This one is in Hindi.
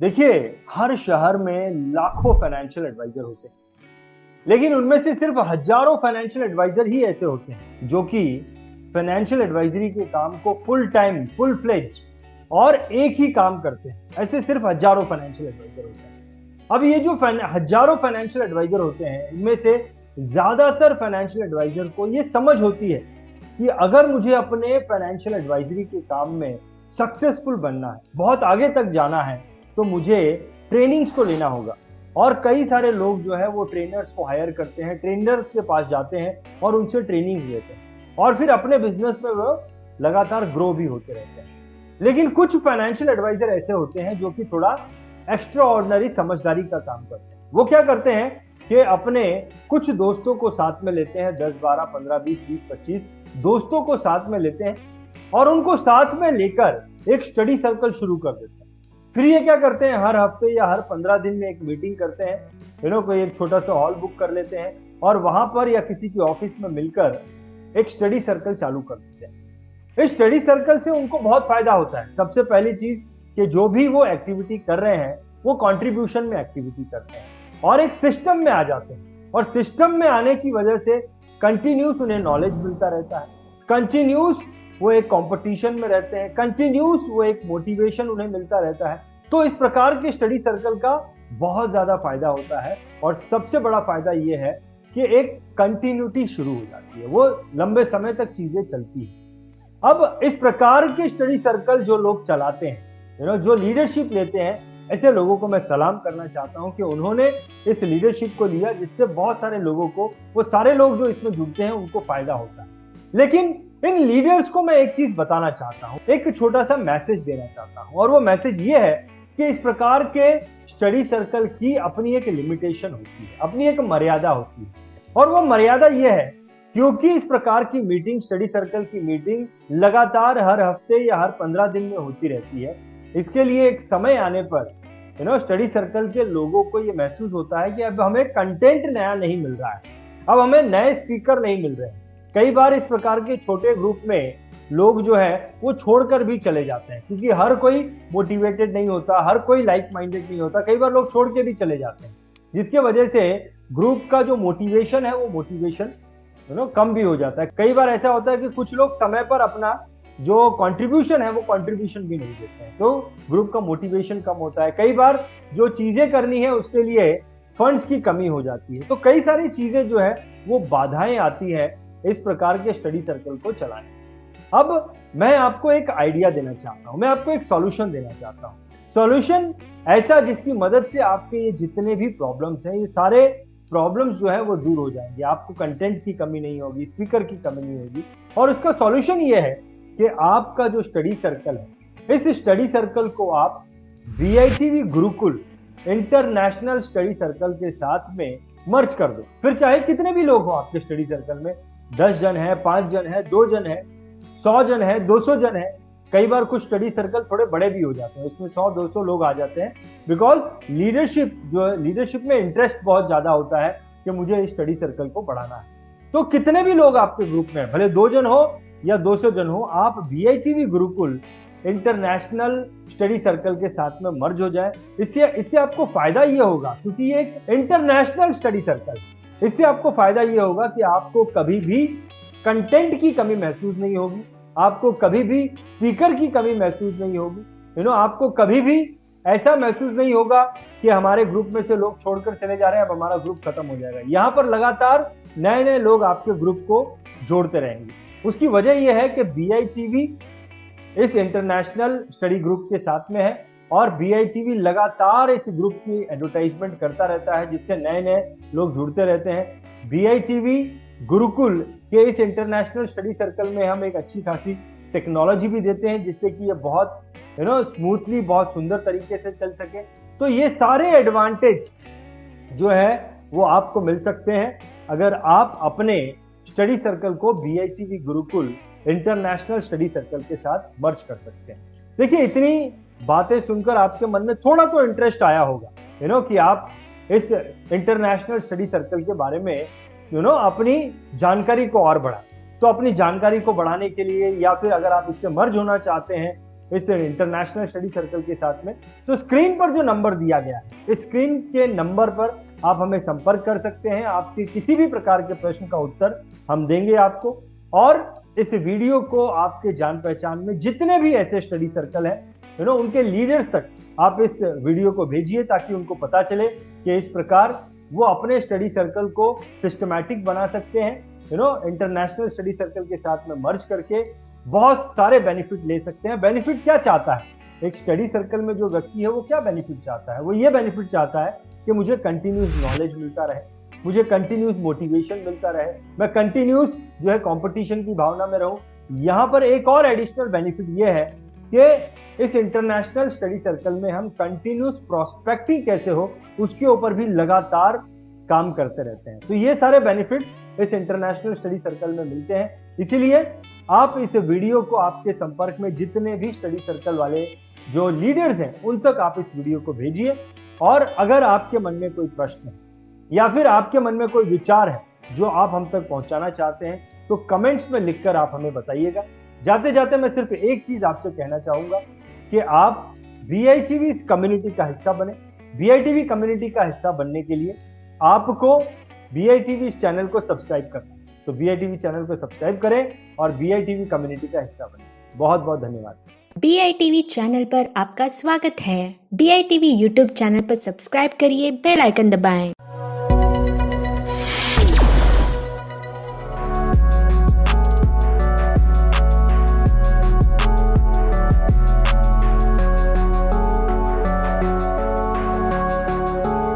देखिए, हर शहर में लाखों फाइनेंशियल एडवाइजर होते हैं, लेकिन उनमें से सिर्फ हजारों फाइनेंशियल एडवाइजर ही ऐसे होते हैं जो कि फाइनेंशियल एडवाइजरी के काम को फुल टाइम, फुल फ्लेज और एक ही काम करते हैं। ऐसे सिर्फ हजारों फाइनेंशियल एडवाइजर होते हैं। अब ये जो हजारों फाइनेंशियल एडवाइजर होते हैं, इनमें से ज्यादातर फाइनेंशियल एडवाइजर को ये समझ होती है कि अगर मुझे अपने फाइनेंशियल एडवाइजरी के काम में सक्सेसफुल बनना है, बहुत आगे तक जाना है, तो मुझे ट्रेनिंग्स को लेना होगा। और कई सारे लोग जो है वो ट्रेनर्स को हायर करते हैं, ट्रेनर्स के पास जाते हैं और उनसे ट्रेनिंग लेते हैं और फिर अपने बिजनेस में वो लगातार ग्रो भी होते रहते हैं। लेकिन कुछ फाइनेंशियल एडवाइजर ऐसे होते हैं जो कि थोड़ा एक्स्ट्रा ऑर्डिनरी समझदारी का काम करते हैं। वो क्या करते हैं कि अपने कुछ दोस्तों को साथ में लेते हैं, 10 12 15 20 20 25 दोस्तों को साथ में लेते हैं और उनको साथ में लेकर एक स्टडी सर्कल शुरू कर देते हैं। फिर ये क्या करते हैं, हर हफ्ते या हर 15 दिन में एक मीटिंग करते हैं, कोई एक छोटा सा हॉल बुक कर लेते हैं और वहां पर या किसी की ऑफिस में मिलकर एक स्टडी सर्कल चालू कर देते हैं। इस स्टडी सर्कल से उनको बहुत फायदा होता है। सबसे पहली चीज कि जो भी वो एक्टिविटी कर रहे हैं वो कंट्रीब्यूशन में एक्टिविटी करते हैं और एक सिस्टम में आ जाते हैं, और सिस्टम में आने की वजह से कंटिन्यूस उन्हें नॉलेज मिलता रहता है, कंटिन्यूस वो एक कंपटीशन में रहते हैं, कंटिन्यूस वो एक मोटिवेशन उन्हें मिलता रहता है। तो इस प्रकार के स्टडी सर्कल का बहुत ज्यादा फायदा होता है और सबसे बड़ा फायदा ये है कि एक कंटिन्यूटी शुरू हो जाती है, वो लंबे समय तक चीजें चलती है। अब इस प्रकार के स्टडी सर्कल जो लोग चलाते हैं, जो लीडरशिप लेते हैं, ऐसे लोगों को मैं सलाम करना चाहता हूं कि उन्होंने इस लीडरशिप को लिया, जिससे बहुत सारे लोगों को, वो सारे लोग जो इसमें जुड़ते हैं उनको फायदा होता है। लेकिन इन लीडर्स को मैं एक चीज बताना चाहता हूं, एक छोटा सा मैसेज देना चाहता हूं, और वो मैसेज ये है कि इस प्रकार के स्टडी सर्कल की अपनी एक लिमिटेशन होती है, अपनी एक मर्यादा होती है। और वो मर्यादा ये है, क्योंकि इस प्रकार की मीटिंग, स्टडी सर्कल की मीटिंग लगातार हर हफ्ते या हर 15 दिन में होती रहती है, इसके लिए एक समय आने पर स्टडी सर्कल के लोगों को ये महसूस होता है कि अब हमें कंटेंट नया नहीं मिल रहा है, अब हमें नए स्पीकर नहीं मिल रहे हैं। कई बार इस प्रकार के छोटे ग्रुप में लोग जो है वो छोड़कर भी चले जाते हैं, क्योंकि हर कोई मोटिवेटेड नहीं होता, हर कोई लाइक माइंडेड नहीं होता, कई बार लोग छोड़ के भी चले जाते हैं, जिसके वजह से ग्रुप का जो मोटिवेशन है वो मोटिवेशन कम भी हो जाता है। कई बार ऐसा होता है कि कुछ लोग समय पर अपना जो कंट्रीब्यूशन है वो कंट्रीब्यूशन भी नहीं देते हैं, तो ग्रुप का मोटिवेशन कम होता है। कई बार जो चीजें करनी है उसके लिए फंड्स की कमी हो जाती है। तो कई सारी चीजें जो है वो बाधाएं आती है इस प्रकार के स्टडी सर्कल को चलाने। अब मैं आपको एक आइडिया देना चाहता हूं, मैं आपको एक सॉल्यूशन देना चाहता हूं। सॉल्यूशन ऐसा जिसकी मदद से आपके ये जितने भी प्रॉब्लम्स हैं, ये सारे प्रॉब्लम्स जो है वो दूर हो जाएंगे। आपको कंटेंट की कमी नहीं होगी, स्पीकर की कमी नहीं होगी। और उसका सॉल्यूशन ये है कि आपका जो स्टडी सर्कल है, इस स्टडी सर्कल को आप बीआईटीवी गुरुकुल इंटरनेशनल स्टडी सर्कल के साथ में मर्ज कर दो। फिर चाहे कितने भी लोग हो आपके स्टडी सर्कल में, 10 जन है, 5 जन है, 2 जन है, 100 जन है, 200 जन है। कई बार कुछ स्टडी सर्कल थोड़े बड़े भी हो जाते हैं, उसमें 100 200 लोग आ जाते हैं, बिकॉज लीडरशिप में इंटरेस्ट बहुत ज्यादा होता है कि मुझे इस स्टडी सर्कल को बढ़ाना है। तो कितने भी लोग आपके ग्रुप में, भले 2 जन हो या 200 जन हो, आप बीआईटीवी गुरुकुल इंटरनेशनल स्टडी सर्कल के साथ में मर्ज हो जाए। इससे आपको फायदा ये होगा, क्योंकि ये एक इंटरनेशनल स्टडी सर्कल है, इससे आपको फायदा ये होगा कि आपको कभी भी कंटेंट की कमी महसूस नहीं होगी, आपको कभी भी स्पीकर की कमी महसूस नहीं होगी, आपको कभी भी ऐसा महसूस नहीं होगा कि हमारे ग्रुप में से लोग छोड़कर चले जा रहे हैं, अब हमारा ग्रुप खत्म हो जाएगा। यहाँ पर लगातार नए नए लोग आपके ग्रुप को जोड़ते रहेंगे। उसकी वजह यह है कि बीआईटीवी इस इंटरनेशनल स्टडी ग्रुप के साथ में है और बीआईटीवी लगातार इस ग्रुप की एडवर्टाइजमेंट करता रहता है, जिससे नए नए लोग जुड़ते रहते हैं। बीआईटीवी गुरुकुल के इस इंटरनेशनल स्टडी सर्कल में हम एक अच्छी खासी टेक्नोलॉजी भी देते हैं, जिससे कि ये बहुत स्मूथली, बहुत सुंदर तरीके से चल सके। तो ये सारे एडवांटेज जो है वो आपको मिल सकते हैं अगर आप अपने स्टडी सर्कल को बीआईटीवी गुरुकुल इंटरनेशनल स्टडी सर्कल के साथ मर्ज कर सकते हैं। देखिए, इतनी बातें सुनकर आपके मन में थोड़ा तो इंटरेस्ट आया होगा कि आप इस इंटरनेशनल स्टडी सर्कल के बारे में अपनी जानकारी को और बढ़ाएं। तो अपनी जानकारी को बढ़ाने के लिए, या फिर अगर आप इससे मर्ज होना चाहते हैं, इस इंटरनेशनल स्टडी सर्कल के साथ में, तो स्क्रीन पर जो नंबर दिया गया है, इस स्क्रीन के नंबर पर आप हमें संपर्क कर सकते हैं। आपके किसी भी प्रकार के प्रश्न का उत्तर हम देंगे आपको। और इस वीडियो को आपके जान पहचान में जितने भी ऐसे स्टडी सर्कल हैं, उनके लीडर्स तक आप इस वीडियो को भेजिए, ताकि उनको पता चले कि इस प्रकार वो अपने स्टडी सर्कल को सिस्टमैटिक बना सकते हैं, इंटरनेशनल स्टडी सर्कल के साथ में मर्ज करके बहुत सारे बेनिफिट ले सकते हैं। बेनिफिट क्या चाहता है एक स्टडी सर्कल में जो व्यक्ति है, वो क्या बेनिफिट चाहता है? वो ये बेनिफिट चाहता है कि मुझे कंटिन्यूस नॉलेज मिलता रहे, मुझे कंटिन्यूस मोटिवेशन मिलता रहे, मैं कंटिन्यूस जो है कंपटीशन की भावना में रहूं। यहाँ पर एक और एडिशनल बेनिफिट ये है कि इस इंटरनेशनल स्टडी सर्कल में हम कंटिन्यूस प्रोस्पेक्टिंग कैसे हो, उसके ऊपर भी लगातार काम करते रहते हैं। तो ये सारे बेनिफिट्स इस इंटरनेशनल स्टडी सर्कल में मिलते हैं। इसीलिए आप इस वीडियो को आपके संपर्क में जितने भी स्टडी सर्कल वाले जो लीडर्स हैं, उन तक आप इस वीडियो को भेजिए। और अगर आपके मन में कोई प्रश्न है या फिर आपके मन में कोई विचार है जो आप हम तक पहुंचाना चाहते हैं, तो कमेंट्स में लिखकर आप हमें बताइएगा। जाते जाते मैं सिर्फ एक चीज आपसे कहना चाहूंगा कि आप VITV कम्युनिटी का हिस्सा बने। VITV कम्युनिटी का हिस्सा बनने के लिए आपको VITV चैनल को सब्सक्राइब करना है। तो VITV चैनल को सब्सक्राइब करें और VITV कम्युनिटी का हिस्सा बने। बहुत बहुत धन्यवाद। BITV चैनल पर आपका स्वागत है। BITV यूट्यूब चैनल पर सब्सक्राइब करिए, बेल आइकन दबाएं।